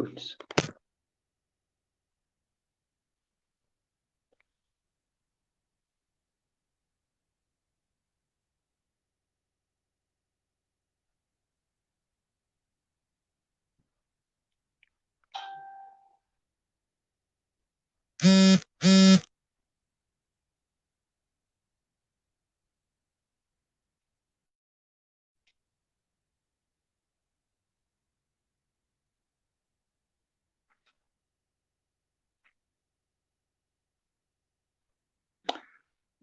Putz.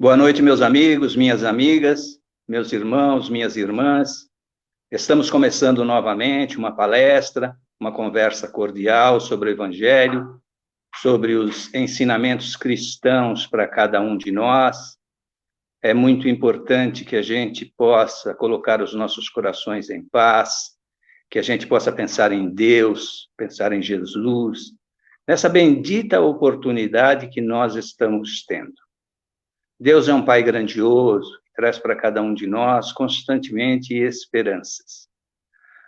Boa noite, meus amigos, minhas amigas, meus irmãos, minhas irmãs. Estamos começando novamente uma palestra, uma conversa cordial sobre o Evangelho, sobre os ensinamentos cristãos para cada um de nós. É muito importante que a gente possa colocar os nossos corações em paz, que a gente possa pensar em Deus, pensar em Jesus, nessa bendita oportunidade que nós estamos tendo. Deus é um Pai grandioso, que traz para cada um de nós constantemente esperanças.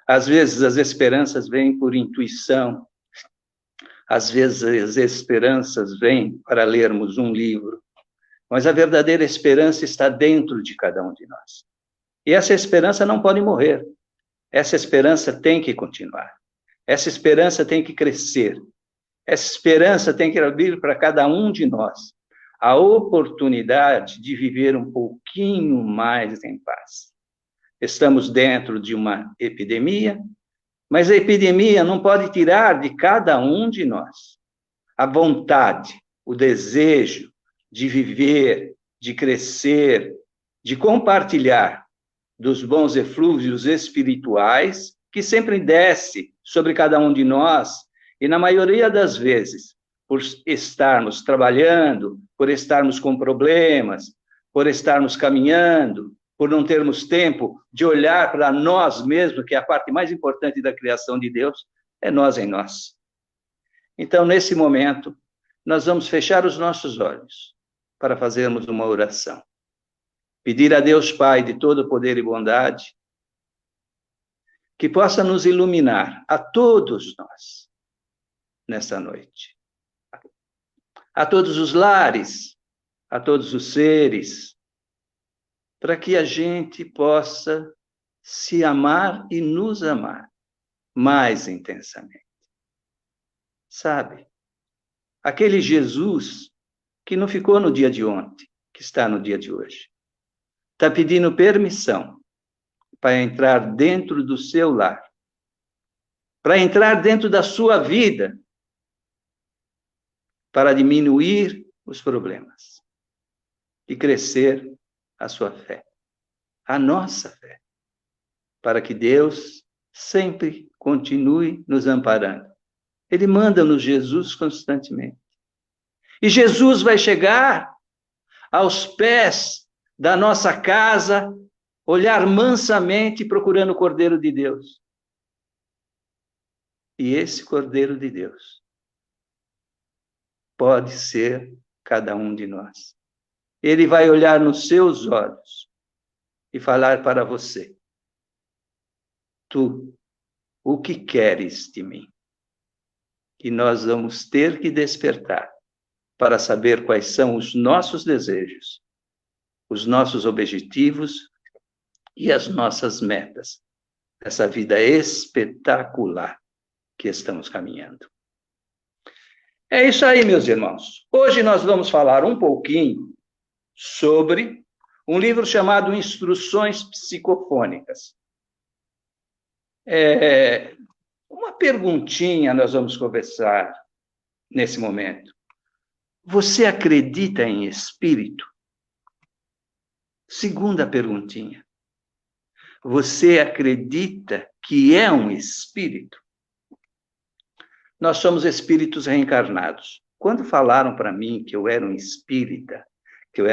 Às vezes as esperanças vêm por intuição, às vezes as esperanças vêm para lermos um livro, mas a verdadeira esperança está dentro de cada um de nós. E essa esperança não pode morrer, essa esperança tem que continuar, essa esperança tem que crescer, essa esperança tem que abrir para cada um de nós a oportunidade de viver um pouquinho mais em paz. Estamos dentro de uma epidemia, mas a epidemia não pode tirar de cada um de nós a vontade, o desejo de viver, de crescer, de compartilhar dos bons eflúvios espirituais que sempre desce sobre cada um de nós e, na maioria das vezes, por estarmos trabalhando, por estarmos com problemas, por estarmos caminhando, por não termos tempo de olhar para nós mesmos, que é a parte mais importante da criação de Deus, é nós em nós. Então, nesse momento, nós vamos fechar os nossos olhos para fazermos uma oração. Pedir a Deus Pai de todo poder e bondade que possa nos iluminar a todos nós nessa noite. A todos os lares, a todos os seres, para que a gente possa se amar e nos amar mais intensamente. Sabe? Aquele Jesus que não ficou no dia de ontem, que está no dia de hoje, está pedindo permissão para entrar dentro do seu lar, para entrar dentro da sua vida, para diminuir os problemas e crescer a sua fé, a nossa fé, para que Deus sempre continue nos amparando. Ele manda-nos Jesus constantemente. E Jesus vai chegar aos pés da nossa casa, olhar mansamente procurando o Cordeiro de Deus. E esse Cordeiro de Deus pode ser cada um de nós. Ele vai olhar nos seus olhos e falar para você: tu, o que queres de mim? E nós vamos ter que despertar para saber quais são os nossos desejos, os nossos objetivos e as nossas metas dessa vida espetacular que estamos caminhando. É isso aí, meus irmãos. Hoje nós vamos falar um pouquinho sobre um livro chamado Instruções Psicofônicas. Uma perguntinha nós vamos conversar nesse momento. Você acredita em espírito? Segunda perguntinha. Você acredita que é um espírito? Nós somos espíritos reencarnados. Quando falaram para mim que eu era um espírita, que eu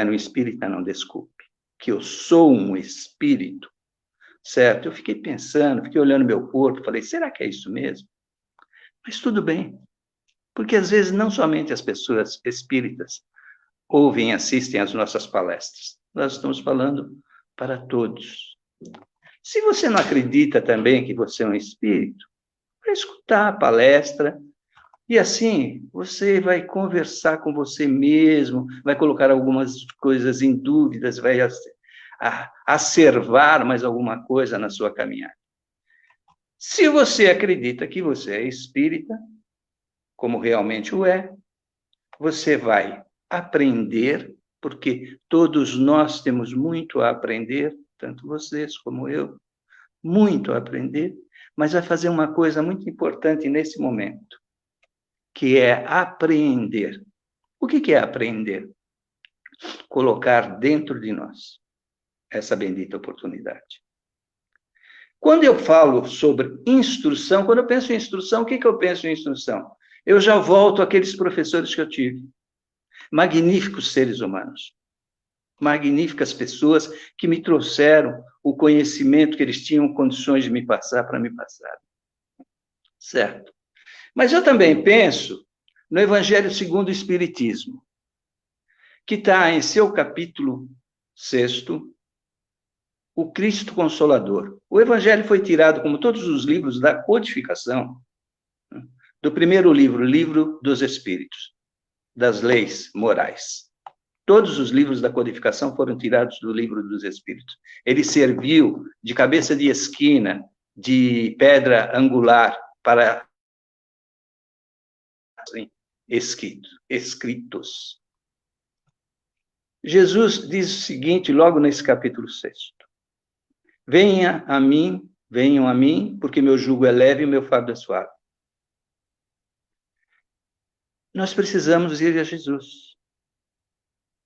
sou um espírito, certo? Eu fiquei pensando, fiquei olhando meu corpo, falei, será que é isso mesmo? Mas tudo bem, porque às vezes não somente as pessoas espíritas ouvem e assistem às nossas palestras, nós estamos falando para todos. Se você não acredita também que você é um espírito, para escutar a palestra. E assim, você vai conversar com você mesmo, vai colocar algumas coisas em dúvidas, vai acervar mais alguma coisa na sua caminhada. Se você acredita que você é espírita, como realmente o é, você vai aprender, porque todos nós temos muito a aprender, tanto vocês como eu, muito a aprender, mas vai fazer uma coisa muito importante nesse momento, que é apreender. O que é aprender? Colocar dentro de nós essa bendita oportunidade. Quando eu falo sobre instrução, quando eu penso em instrução, o que eu penso em instrução? Eu já volto àqueles professores que eu tive. Magníficos seres humanos. Magníficas pessoas que me trouxeram o conhecimento que eles tinham condições de me passar para me passar. Certo? Mas eu também penso no Evangelho segundo o Espiritismo, que está em seu capítulo 6º, o Cristo Consolador. O Evangelho foi tirado, como todos os livros da codificação, do primeiro livro, Livro dos Espíritos, das leis morais. Todos os livros da codificação foram tirados do Livro dos Espíritos. Ele serviu de cabeça de esquina, de pedra angular, para escritos. Jesus diz o seguinte, logo nesse capítulo 6º. Venham a mim, porque meu jugo é leve e meu fardo é suave. Nós precisamos ir a Jesus.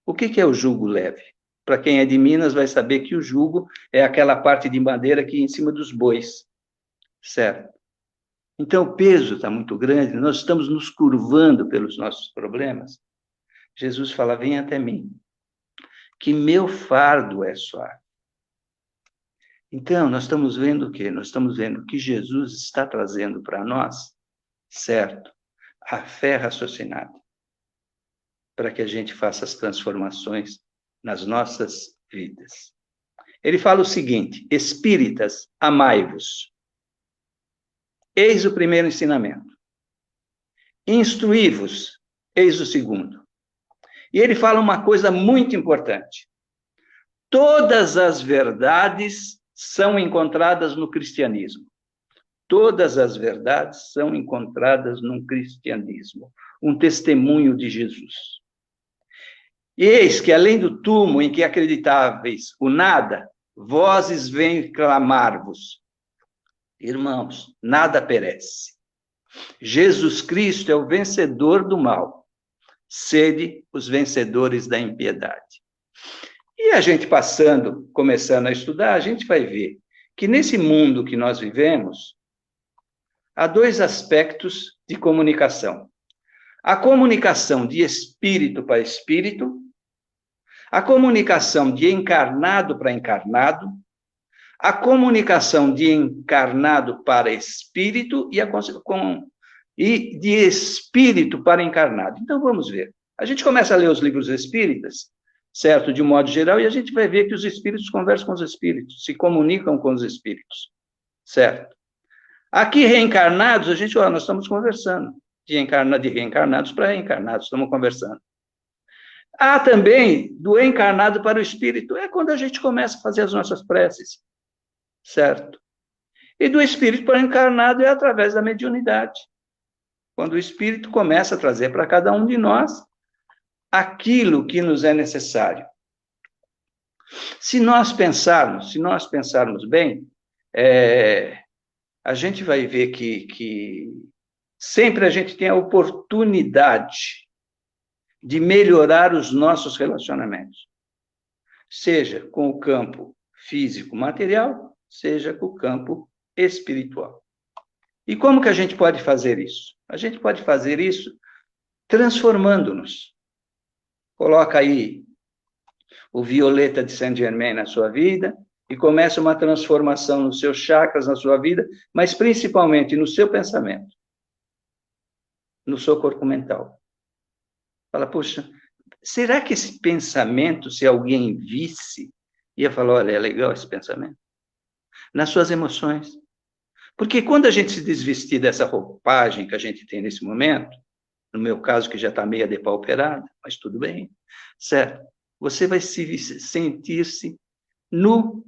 O que é o jugo leve? Para quem é de Minas vai saber que o jugo é aquela parte de madeira que é em cima dos bois, certo? Então o peso está muito grande, nós estamos nos curvando pelos nossos problemas. Jesus fala, venha até mim, que meu fardo é suave. Então, nós estamos vendo o quê? Nós estamos vendo que Jesus está trazendo para nós, certo, a fé raciocinada, para que a gente faça as transformações nas nossas vidas. Ele fala o seguinte, espíritas, amai-vos. Eis o primeiro ensinamento. Instruí-vos, eis o segundo. E ele fala uma coisa muito importante. Todas as verdades são encontradas no cristianismo. Todas as verdades são encontradas no cristianismo. Um testemunho de Jesus. E eis que, além do túmulo em que acreditáveis o nada, vozes vêm clamar-vos. Irmãos, nada perece. Jesus Cristo é o vencedor do mal. Sede os vencedores da impiedade. E a gente começando a estudar, a gente vai ver que nesse mundo que nós vivemos, há dois aspectos de comunicação. A comunicação de espírito para espírito, a comunicação de encarnado para encarnado, a comunicação de encarnado para espírito e de espírito para encarnado. Então, vamos ver. A gente começa a ler os livros espíritas, certo, de um modo geral, e a gente vai ver que os espíritos conversam com os espíritos, se comunicam com os espíritos, certo? Aqui, reencarnados, nós estamos conversando, de reencarnados para reencarnados, estamos conversando. Há também do encarnado para o espírito, é quando a gente começa a fazer as nossas preces, certo? E do espírito para o encarnado é através da mediunidade, quando o espírito começa a trazer para cada um de nós aquilo que nos é necessário. Se nós pensarmos bem, a gente vai ver que sempre a gente tem a oportunidade de melhorar os nossos relacionamentos, seja com o campo físico, material, seja com o campo espiritual. E como que a gente pode fazer isso? A gente pode fazer isso transformando-nos. Coloca aí o violeta de Saint-Germain na sua vida e começa uma transformação nos seus chakras, na sua vida, mas principalmente no seu pensamento, no seu corpo mental. Fala, poxa, será que esse pensamento, se alguém visse, ia falar, olha, é legal esse pensamento? Nas suas emoções. Porque quando a gente se desvestir dessa roupagem que a gente tem nesse momento, no meu caso, que já está meia depauperada, mas tudo bem, certo? Você vai sentir-se nu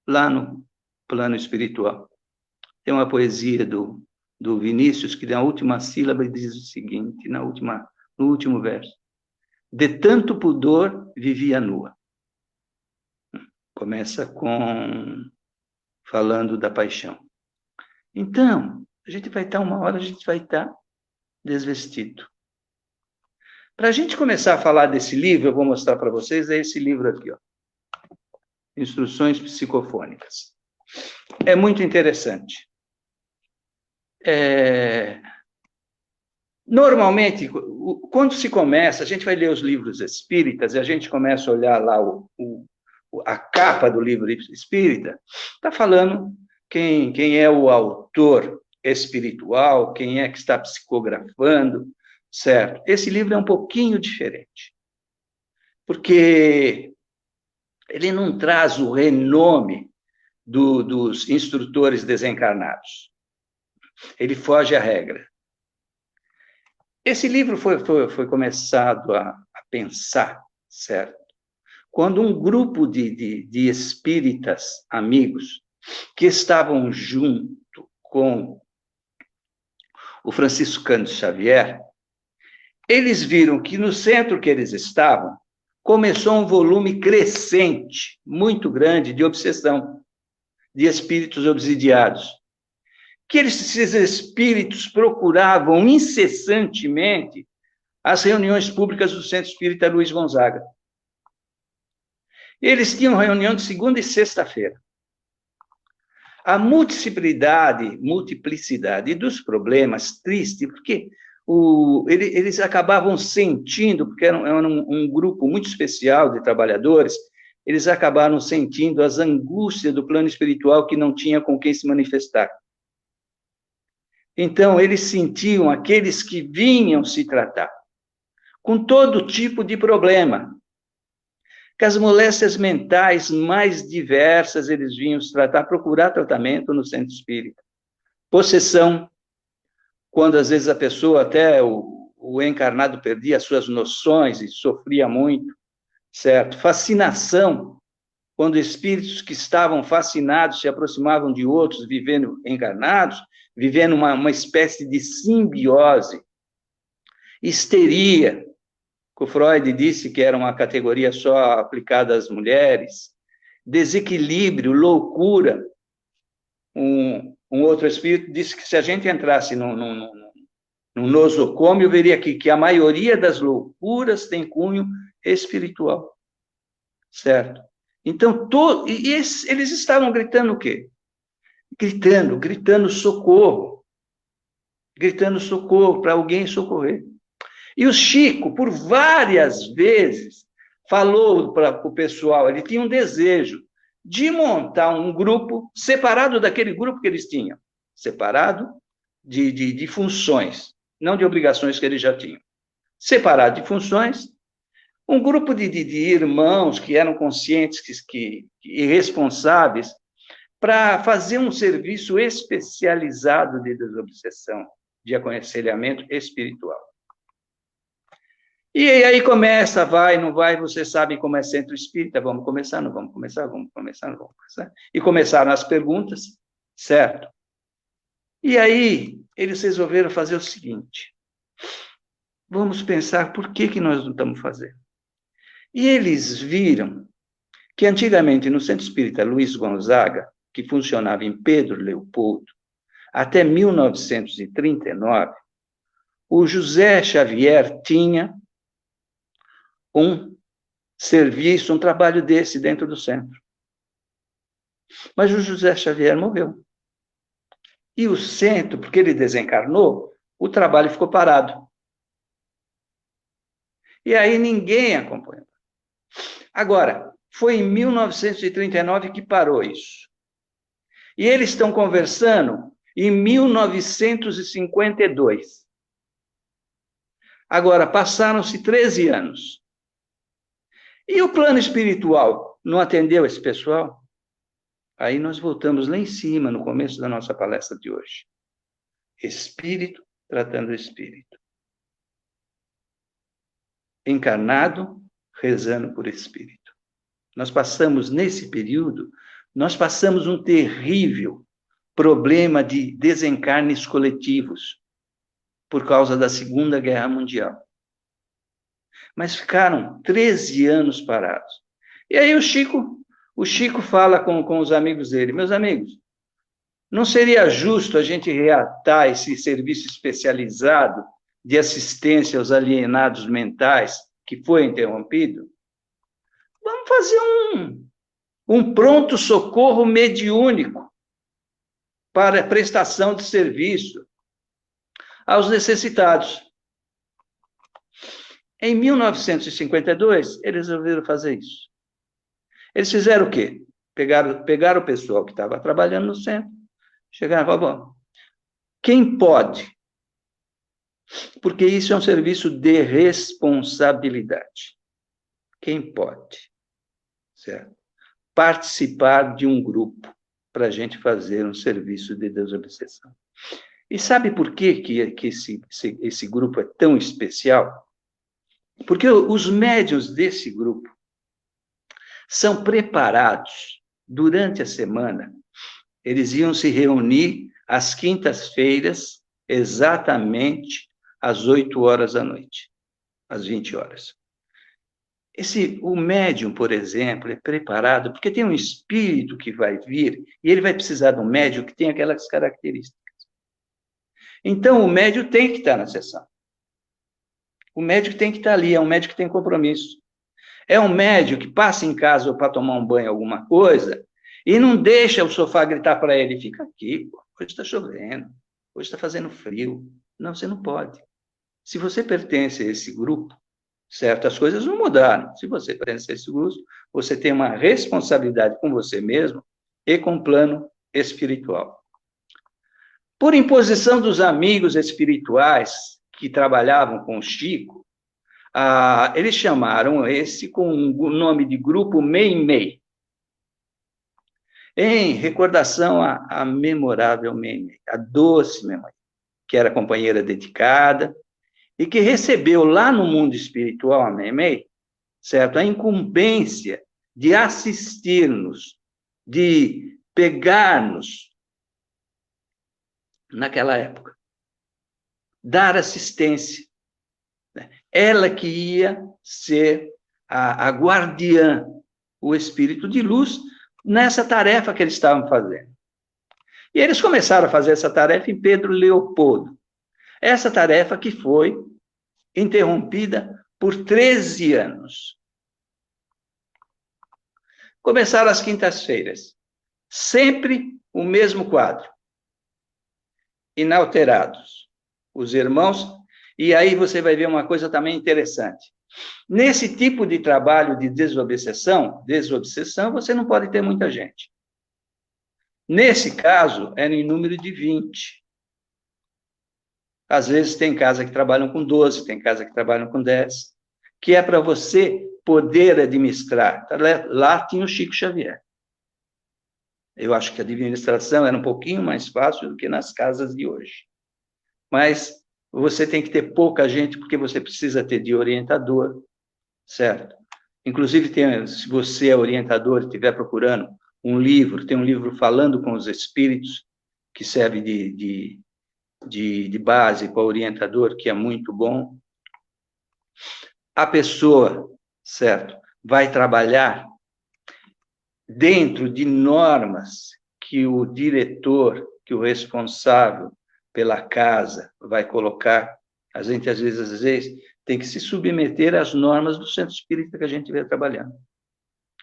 lá no plano espiritual. Tem uma poesia do Vinícius que na última sílaba diz o seguinte, no último verso: de tanto pudor vivia nua. Começa falando da paixão. Então, a gente vai estar uma hora, a gente vai estar desvestido. Para a gente começar a falar desse livro, eu vou mostrar para vocês, é esse livro aqui, ó. Instruções Psicofônicas. É muito interessante. Normalmente, quando se começa, a gente vai ler os livros espíritas e a gente começa a olhar lá a capa do livro espírita, está falando quem é o autor espiritual, quem é que está psicografando, certo? Esse livro é um pouquinho diferente, porque ele não traz o renome dos instrutores desencarnados. Ele foge à regra. Esse livro foi começado a pensar, certo? Quando um grupo de espíritas amigos que estavam junto com o Francisco Cândido Xavier, eles viram que no centro que eles estavam começou um volume crescente, muito grande, de obsessão, de espíritos obsidiados. Que esses espíritos procuravam incessantemente as reuniões públicas do Centro Espírita Luiz Gonzaga. Eles tinham reunião de segunda e sexta-feira. A multiplicidade dos problemas, triste, porque eles acabavam sentindo, porque era um grupo muito especial de trabalhadores, eles acabaram sentindo as angústias do plano espiritual que não tinha com quem se manifestar. Então, eles sentiam aqueles que vinham se tratar, com todo tipo de problema. Que as moléstias mentais mais diversas eles vinham se tratar, procurar tratamento no centro espírita. Possessão, quando às vezes a pessoa, até o encarnado, perdia as suas noções e sofria muito, certo? Fascinação, quando espíritos que estavam fascinados se aproximavam de outros, vivendo encarnados, vivendo uma espécie de simbiose. Histeria, que o Freud disse que era uma categoria só aplicada às mulheres. Desequilíbrio, loucura. Um outro espírito disse que se a gente entrasse num nosocômio, veria que a maioria das loucuras tem cunho espiritual. Certo? Então, eles estavam gritando o quê? Gritando socorro. Gritando socorro, para alguém socorrer. E o Chico, por várias vezes, falou para o pessoal, ele tinha um desejo de montar um grupo separado daquele grupo que eles tinham, separado de funções, não de obrigações que eles já tinham. Separado de funções, um grupo de irmãos que eram conscientes e responsáveis para fazer um serviço especializado de desobsessão, de aconselhamento espiritual. E aí começa, vai, não vai, você sabe como é centro espírita, vamos começar, não vamos começar, vamos começar, não vamos começar. E começaram as perguntas, certo? E aí eles resolveram fazer o seguinte, vamos pensar por que nós não estamos fazendo. E eles viram que antigamente no Centro Espírita Luiz Gonzaga, que funcionava em Pedro Leopoldo, até 1939, o José Xavier tinha um serviço, um trabalho desse dentro do centro. Mas o José Xavier morreu. E o centro, porque ele desencarnou, o trabalho ficou parado. E aí ninguém acompanhou. Agora, foi em 1939 que parou isso. E eles estão conversando em 1952. Agora, passaram-se 13 anos. E o plano espiritual não atendeu esse pessoal? Aí nós voltamos lá em cima, no começo da nossa palestra de hoje. Espírito tratando espírito. Encarnado, rezando por espírito. Nós passamos, nesse período, nós passamos um terrível problema de desencarnes coletivos por causa da Segunda Guerra Mundial. Mas ficaram 13 anos parados. E aí o Chico fala com os amigos dele, meus amigos, não seria justo a gente reatar esse serviço especializado de assistência aos alienados mentais que foi interrompido? Vamos fazer um pronto-socorro mediúnico para prestação de serviço aos necessitados. Em 1952, eles resolveram fazer isso. Eles fizeram o quê? Pegaram o pessoal que estava trabalhando no centro, chegaram e falaram, bom, quem pode? Porque isso é um serviço de responsabilidade. Quem pode? Certo? Participar de um grupo para a gente fazer um serviço de desobsessão. E sabe por que esse grupo é tão especial? Porque os médiuns desse grupo são preparados durante a semana. Eles iam se reunir às quintas-feiras, exatamente às 8 horas da noite, às 20 horas. O médium, por exemplo, é preparado porque tem um espírito que vai vir e ele vai precisar de um médium que tem aquelas características. Então, o médium tem que estar na sessão. O médico tem que estar ali, é um médico que tem compromisso. É um médico que passa em casa para tomar um banho, alguma coisa, e não deixa o sofá gritar para ele, fica aqui, pô, hoje está chovendo, hoje está fazendo frio. Não, você não pode. Se você pertence a esse grupo, certas coisas não mudaram. Se você pertence a esse grupo, você tem uma responsabilidade com você mesmo e com o plano espiritual. Por imposição dos amigos espirituais que trabalhavam com o Chico, eles chamaram esse com o nome de grupo Meimei, em recordação à memorável Meimei, a doce Meimei, que era companheira dedicada e que recebeu lá no mundo espiritual, a Meimei, certo? A incumbência de assistir-nos, de pegar-nos naquela época, dar assistência. Ela que ia ser a guardiã, o espírito de luz, nessa tarefa que eles estavam fazendo. E eles começaram a fazer essa tarefa em Pedro Leopoldo. Essa tarefa que foi interrompida por 13 anos. Começaram às quintas-feiras. Sempre o mesmo quadro. Inalterados. Os irmãos. E aí você vai ver uma coisa também interessante. Nesse tipo de trabalho de desobsessão, você não pode ter muita gente. Nesse caso, era em número de 20. Às vezes tem casa que trabalham com 12, tem casa que trabalham com 10, que é para você poder administrar. Lá tinha o Chico Xavier. Eu acho que a administração era um pouquinho mais fácil do que nas casas de hoje. Mas você tem que ter pouca gente, porque você precisa ter de orientador, certo? Inclusive, se você é orientador e estiver procurando um livro, tem um livro falando com os espíritos, que serve de base para o orientador, que é muito bom. A pessoa, certo, vai trabalhar dentro de normas que o diretor, que o responsável pela casa vai colocar. A gente, às vezes, tem que se submeter às normas do centro espírita que a gente estiver trabalhando,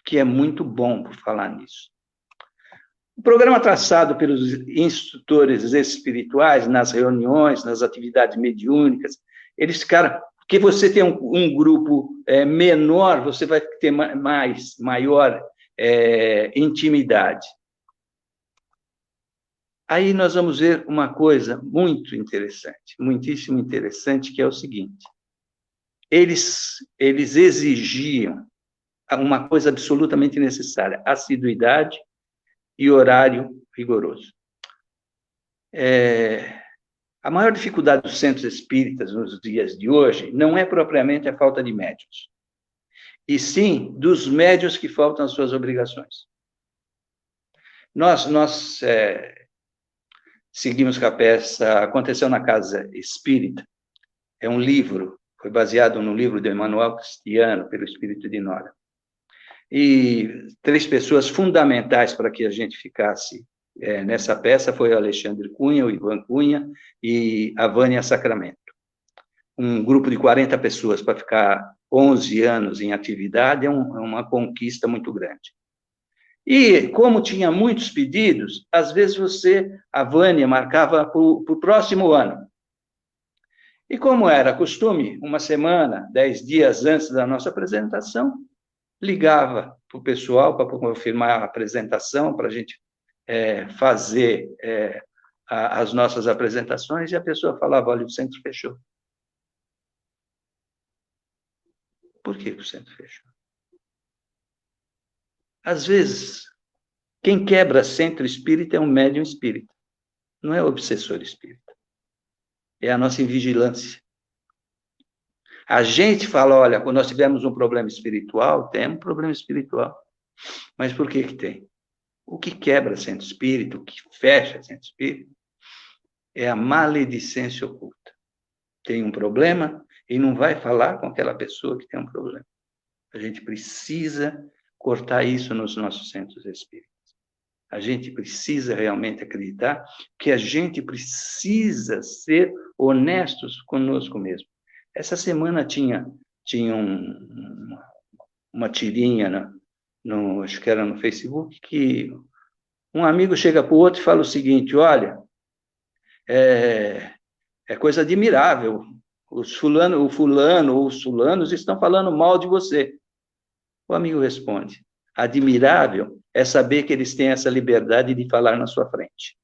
que é muito bom por falar nisso. O programa traçado pelos instrutores espirituais, nas reuniões, nas atividades mediúnicas, eles ficaram... Porque você tem um grupo menor, você vai ter maior intimidade. Aí nós vamos ver uma coisa muito interessante, muitíssimo interessante, que é o seguinte. Eles exigiam uma coisa absolutamente necessária, assiduidade e horário rigoroso. A maior dificuldade dos centros espíritas nos dias de hoje não é propriamente a falta de médiuns, e sim dos médiuns que faltam às suas obrigações. Nós seguimos com a peça Aconteceu na Casa Espírita. É um livro, foi baseado no livro de Emmanuel Cristiano, pelo Espírito de Nora. E 3 pessoas fundamentais para que a gente ficasse nessa peça foi o Alexandre Cunha, o Ivan Cunha e a Vânia Sacramento. Um grupo de 40 pessoas para ficar 11 anos em atividade é uma conquista muito grande. E, como tinha muitos pedidos, às vezes a Vânia, marcava para o próximo ano. E como era costume, uma semana, 10 dias antes da nossa apresentação, ligava para o pessoal para confirmar a apresentação, para a gente fazer as nossas apresentações, e a pessoa falava, olha, o centro fechou. Por que o centro fechou? Às vezes, quem quebra centro espírita é um médium espírita, não é o obsessor espírita. É a nossa invigilância. A gente fala, olha, quando nós tivemos um problema espiritual, temos um problema espiritual. Mas por que tem? O que quebra centro espírita, o que fecha centro espírita, é a maledicência oculta. Tem um problema e não vai falar com aquela pessoa que tem um problema. A gente precisa cortar isso nos nossos centros espíritas. A gente precisa realmente acreditar que a gente precisa ser honestos conosco mesmo. Essa semana tinha uma tirinha, acho que era no Facebook, que um amigo chega para o outro e fala o seguinte, olha, é coisa admirável, o fulano ou os fulanos estão falando mal de você. O amigo responde, admirável é saber que eles têm essa liberdade de falar na sua frente.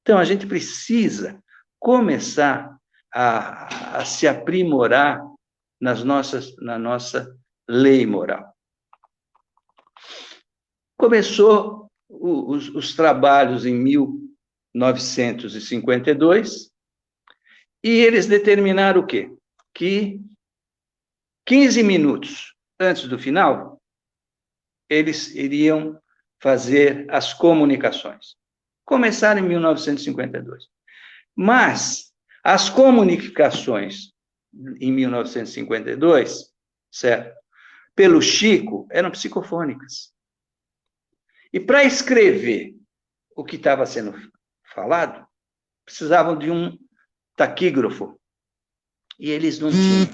Então, a gente precisa começar a se aprimorar na nossa lei moral. Começou os trabalhos em 1952, e eles determinaram o quê? Que 15 minutos antes do final, eles iriam fazer as comunicações. Começaram em 1952. Mas as comunicações em 1952, certo? Pelo Chico, eram psicofônicas. E para escrever o que estava sendo falado, precisavam de um taquígrafo. E eles não tinham.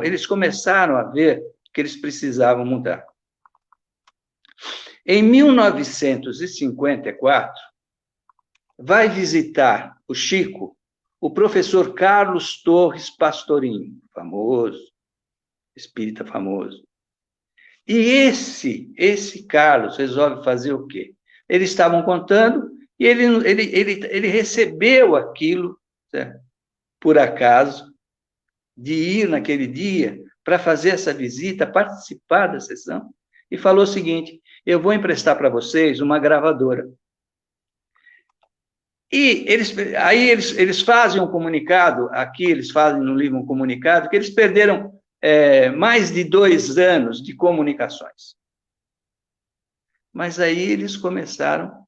Eles começaram a ver que eles precisavam mudar. Em 1954, vai visitar o Chico o professor Carlos Torres Pastorinho, famoso, espírita famoso. E esse Carlos resolve fazer o quê? Eles estavam contando e ele recebeu aquilo, certo? Por acaso, de ir naquele dia para fazer essa visita, participar da sessão, e falou o seguinte, eu vou emprestar para vocês uma gravadora. E eles fazem um comunicado, aqui eles fazem no livro um comunicado, que eles perderam mais de 2 anos de comunicações. Mas aí eles começaram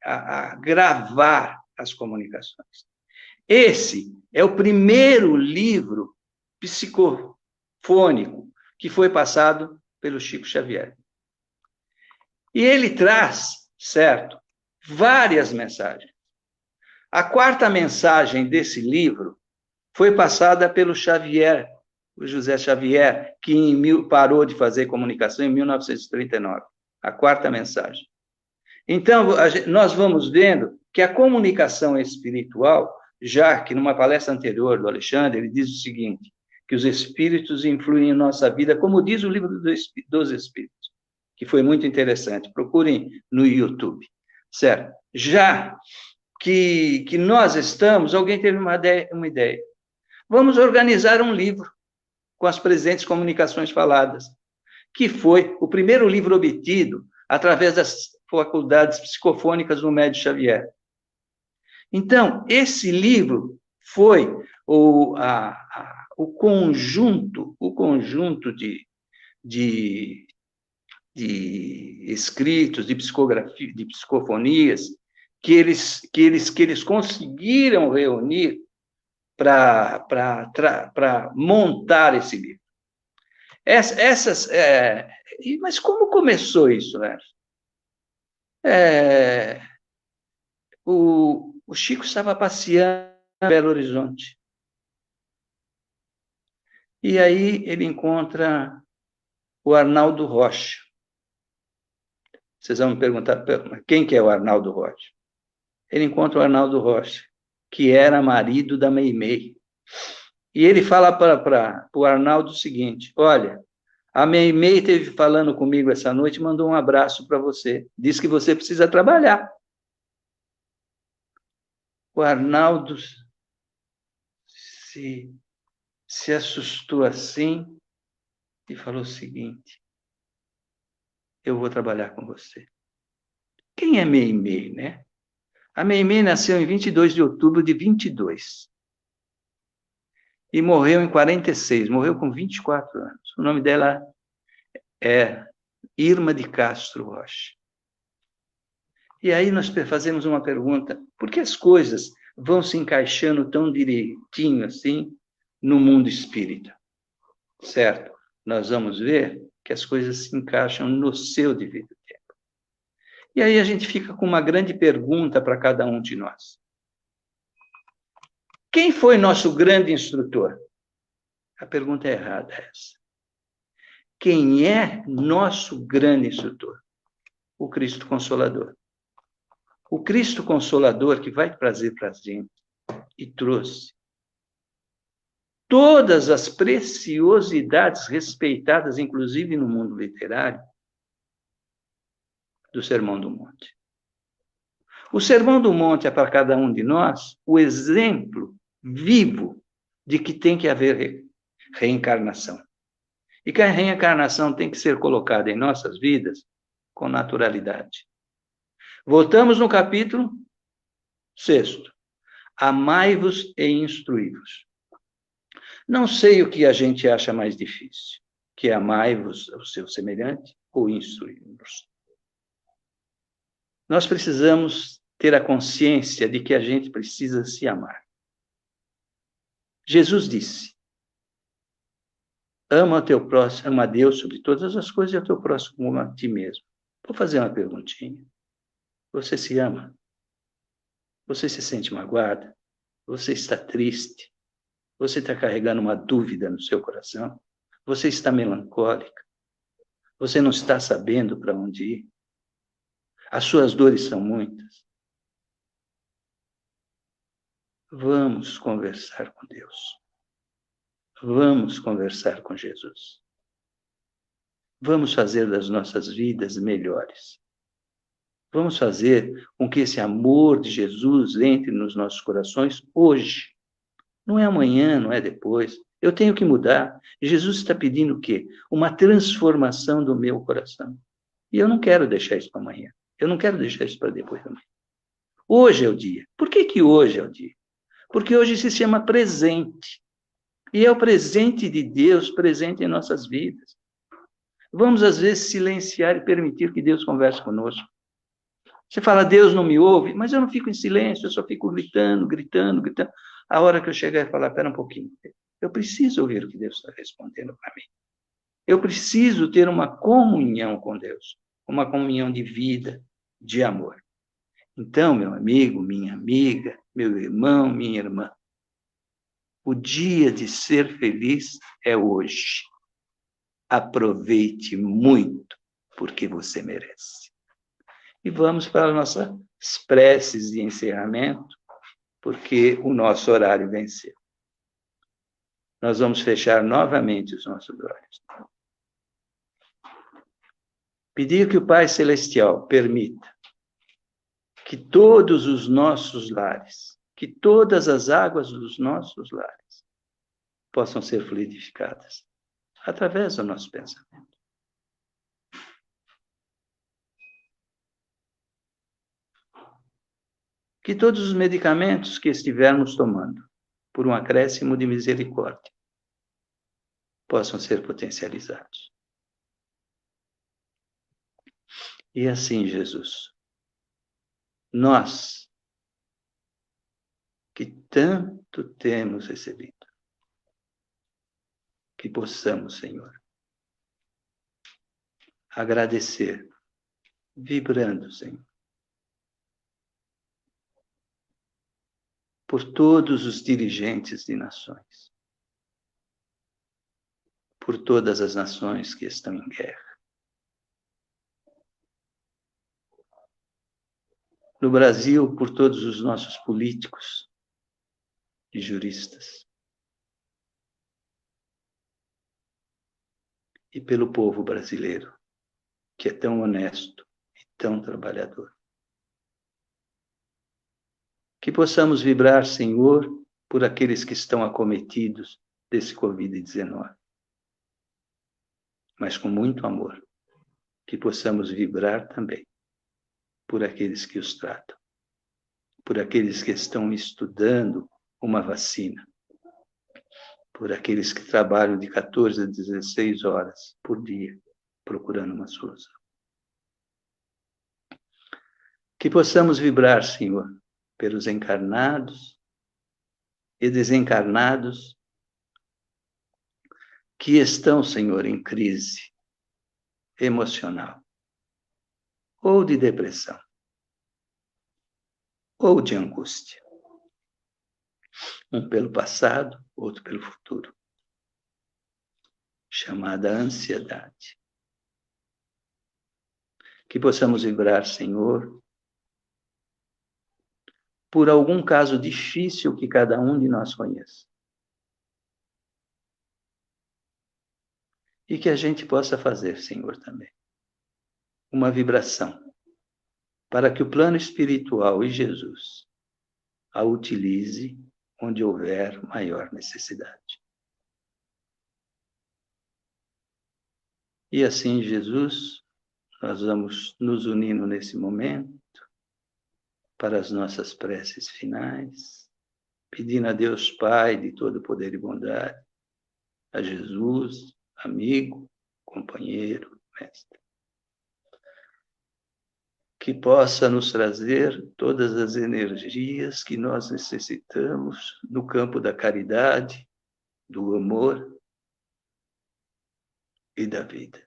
a gravar as comunicações. Esse é o primeiro livro psicofônico que foi passado pelo Chico Xavier. E ele traz, certo, várias mensagens. A 4ª mensagem desse livro foi passada pelo Xavier, o José Xavier, que parou de fazer comunicação em 1939. A 4ª mensagem. Então, nós vamos vendo que a comunicação espiritual, já que numa palestra anterior do Alexandre, ele diz o seguinte, que os espíritos influem em nossa vida, como diz o livro dos Espíritos, que foi muito interessante. Procurem no YouTube, certo? Já que nós estamos, alguém teve uma ideia. Vamos organizar um livro com as presentes comunicações faladas, que foi o primeiro livro obtido através das faculdades psicofônicas do Médio Xavier. Então, esse livro foi o conjunto de escritos, de psicografia, de psicofonias, que eles conseguiram reunir para montar esse livro. Mas como começou isso, né? O Chico estava passeando em Belo Horizonte. E aí ele encontra o Arnaldo Rocha. Vocês vão me perguntar, quem que é o Arnaldo Rocha? Ele encontra o Arnaldo Rocha, que era marido da Meimei. E ele fala para o Arnaldo o seguinte: olha, a Meimei esteve falando comigo essa noite, mandou um abraço para você. Diz que você precisa trabalhar. O Arnaldo se assustou assim e falou o seguinte: eu vou trabalhar com você. Quem é Meimei, né? A Meimei nasceu em 22 de outubro de 22 e morreu em 46, morreu com 24 anos. O nome dela é Irma de Castro Rocha. E aí nós fazemos uma pergunta: por que as coisas vão se encaixando tão direitinho assim no mundo espírita? Certo? Nós vamos ver que as coisas se encaixam no seu devido tempo. E aí a gente fica com uma grande pergunta para cada um de nós. Quem foi nosso grande instrutor? A pergunta é errada essa. Quem é nosso grande instrutor? O Cristo Consolador. O Cristo Consolador que vai trazer para a gente e trouxe todas as preciosidades respeitadas, inclusive no mundo literário, do Sermão do Monte. O Sermão do Monte é para cada um de nós o exemplo vivo de que tem que haver reencarnação. E que a reencarnação tem que ser colocada em nossas vidas com naturalidade. Voltamos no capítulo 6. Amai-vos e instruí-vos. Não sei o que a gente acha mais difícil, que é amai-vos ao seu semelhante ou instruí-vos. Nós precisamos ter a consciência de que a gente precisa se amar. Jesus disse: ama o teu próximo, ama a Deus sobre todas as coisas e ao teu próximo como a ti mesmo. Vou fazer uma perguntinha. Você se ama? Você se sente magoada? Você está triste? Você está carregando uma dúvida no seu coração? Você está melancólica? Você não está sabendo para onde ir? As suas dores são muitas? Vamos conversar com Deus. Vamos conversar com Jesus. Vamos fazer das nossas vidas melhores. Vamos fazer com que esse amor de Jesus entre nos nossos corações hoje. Não é amanhã, não é depois. Eu tenho que mudar. Jesus está pedindo o quê? Uma transformação do meu coração. E eu não quero deixar isso para amanhã. Eu não quero deixar isso para depois também. Hoje é o dia. Por que hoje é o dia? Porque hoje se chama presente. E é o presente de Deus presente em nossas vidas. Vamos, às vezes, silenciar e permitir que Deus converse conosco. Você fala: Deus não me ouve, mas eu não fico em silêncio, eu só fico gritando. A hora que eu chegar e falar: espera um pouquinho, eu preciso ouvir o que Deus está respondendo para mim. Eu preciso ter uma comunhão com Deus, uma comunhão de vida, de amor. Então, meu amigo, minha amiga, meu irmão, minha irmã, o dia de ser feliz é hoje. Aproveite muito, porque você merece. E vamos para as nossas preces de encerramento, porque o nosso horário venceu. Nós vamos fechar novamente os nossos olhos. Pedir que o Pai Celestial permita que todos os nossos lares, que todas as águas dos nossos lares possam ser fluidificadas. através do nosso pensamento. Que todos os medicamentos que estivermos tomando, por um acréscimo de misericórdia, possam ser potencializados. E assim, Jesus, nós, que tanto temos recebido, que possamos, Senhor, agradecer, vibrando, Senhor, por todos os dirigentes de nações, por todas as nações que estão em guerra. No Brasil, por todos os nossos políticos e juristas. E pelo povo brasileiro, que é tão honesto e tão trabalhador. Que possamos vibrar, Senhor, por aqueles que estão acometidos desse Covid-19. Mas com muito amor. Que possamos vibrar também por aqueles que os tratam. Por aqueles que estão estudando uma vacina. Por aqueles que trabalham de 14 a 16 horas por dia, procurando uma solução. Que possamos vibrar, Senhor, pelos encarnados e desencarnados que estão, Senhor, em crise emocional, ou de depressão, ou de angústia. Um pelo passado, outro pelo futuro. Chamada ansiedade. Que possamos vibrar, Senhor, por algum caso difícil que cada um de nós conheça. E que a gente possa fazer, Senhor, também uma vibração para que o plano espiritual e Jesus a utilize onde houver maior necessidade. E assim, Jesus, nós vamos nos unindo nesse momento para as nossas preces finais, pedindo a Deus Pai de todo poder e bondade, a Jesus, amigo, companheiro, mestre, que possa nos trazer todas as energias que nós necessitamos no campo da caridade, do amor e da vida.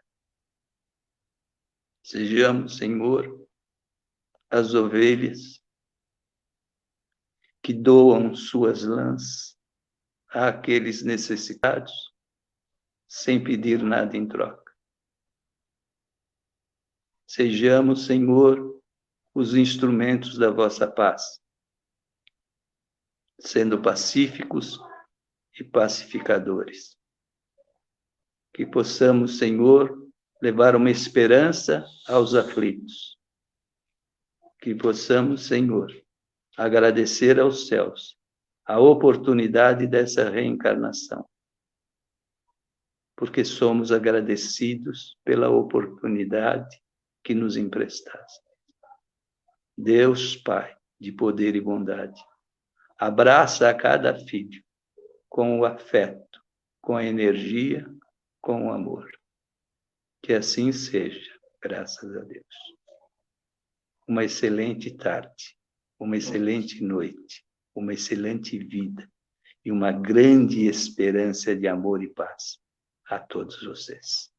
Sejamos, Senhor, as ovelhas que doam suas lãs àqueles necessitados, sem pedir nada em troca. Sejamos, Senhor, os instrumentos da vossa paz, sendo pacíficos e pacificadores. Que possamos, Senhor, levar uma esperança aos aflitos. Que possamos, Senhor, agradecer aos céus a oportunidade dessa reencarnação. Porque somos agradecidos pela oportunidade que nos emprestaste. Deus, Pai, de poder e bondade, abraça a cada filho com o afeto, com a energia, com o amor. Que assim seja, graças a Deus. Uma excelente tarde, uma excelente noite, uma excelente vida e uma grande esperança de amor e paz a todos vocês.